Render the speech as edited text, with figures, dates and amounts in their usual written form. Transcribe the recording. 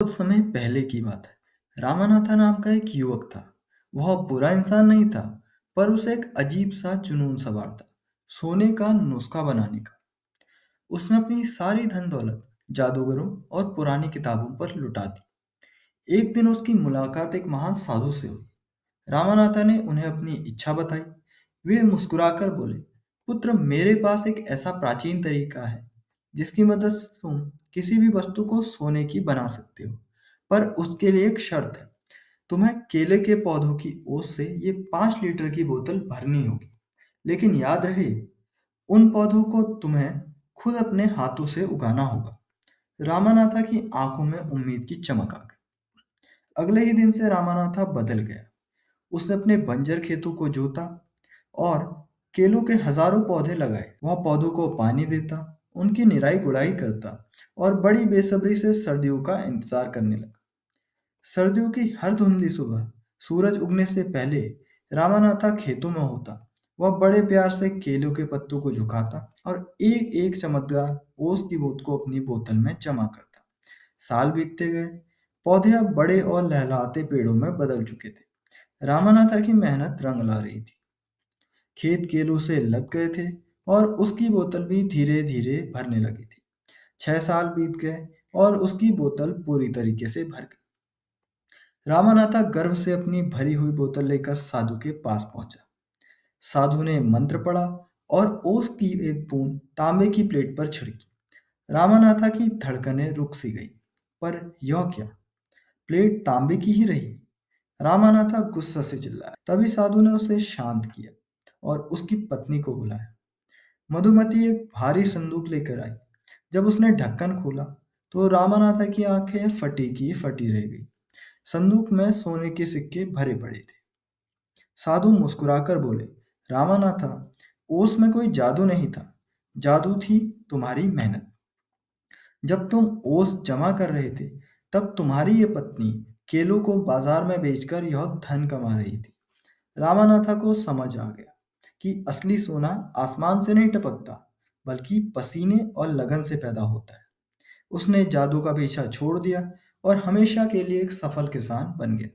बहुत समय पहले की बात है। रामानाथा नाम का एक युवक था। वह बुरा इंसान नहीं था, पर उसे एक अजीब सा जुनून सवार था, सोने का नुस्खा बनाने का। उसने अपनी सारी धन दौलत जादूगरों और पुरानी किताबों पर लुटा दी। एक दिन उसकी मुलाकात एक महान साधु से हुई। रामानाथा ने उन्हें अपनी इच्छा बताई। वे मुस्कुराकर बोले, पुत्र, मेरे पास एक ऐसा प्राचीन तरीका है जिसकी मदद से तुम किसी भी वस्तु को सोने की बना सकते हो। पर उसके लिए एक शर्त है। तुम्हें केले के पौधों की ओस से ये 5 लीटर की बोतल भरनी होगी। लेकिन याद रहे, उन पौधों को तुम्हें खुद अपने हाथों से उगाना होगा। रामानाथा की आंखों में उम्मीद की चमक आ गई। अगले ही दिन से रामानाथा बदल गया। उसने अपने बंजर खेतों को जोता और केलों के हजारों पौधे लगाए। वह पौधों को पानी देता, उनकी निराई गुड़ाई करता और बड़ी बेसब्री से सर्दियों का इंतजार करने लगा। सर्दियों की हर धुंधली सुबह सूरज उगने से पहले रामानाथा खेतों में होता। वह बड़े प्यार से केलों के पत्तों को झुकाता और एक एक चमकदार ओस की बूंद को अपनी बोतल में जमा करता। साल बीतते गए। पौधे अब बड़े और लहलहाते पेड़ों में बदल चुके थे। रामानाथा की मेहनत रंग ला रही थी। खेत केलों से लद गए थे और उसकी बोतल भी धीरे धीरे भरने लगी थी। 6 साल बीत गए और उसकी बोतल पूरी तरीके से भर गई। रामानाथा गर्व से अपनी भरी हुई बोतल लेकर साधु के पास पहुंचा। साधु ने मंत्र पढ़ा और ओस की एक बूंद तांबे की प्लेट पर छिड़की। रामानाथा की धड़कनें रुक सी गई। पर यह क्या? प्लेट तांबे की ही रही। रामानाथा गुस्सा से चिल्लाया। तभी साधु ने उसे शांत किया और उसकी पत्नी को बुलाया। मधुमती एक भारी संदूक लेकर आई। जब उसने ढक्कन खोला तो रामानाथा की आंखें फटी की फटी रह गई। संदूक में सोने के सिक्के भरे पड़े थे। साधु मुस्कुराकर बोले, रामानाथा, ओस में कोई जादू नहीं था। जादू थी तुम्हारी मेहनत। जब तुम ओस जमा कर रहे थे, तब तुम्हारी ये पत्नी केलों को बाजार में बेचकर यह धन कमा रही थी। रामानाथा को समझ आ गया कि असली सोना आसमान से नहीं टपकता, बल्कि पसीने और लगन से पैदा होता है। उसने जादू का पीछा छोड़ दिया और हमेशा के लिए एक सफल किसान बन गया।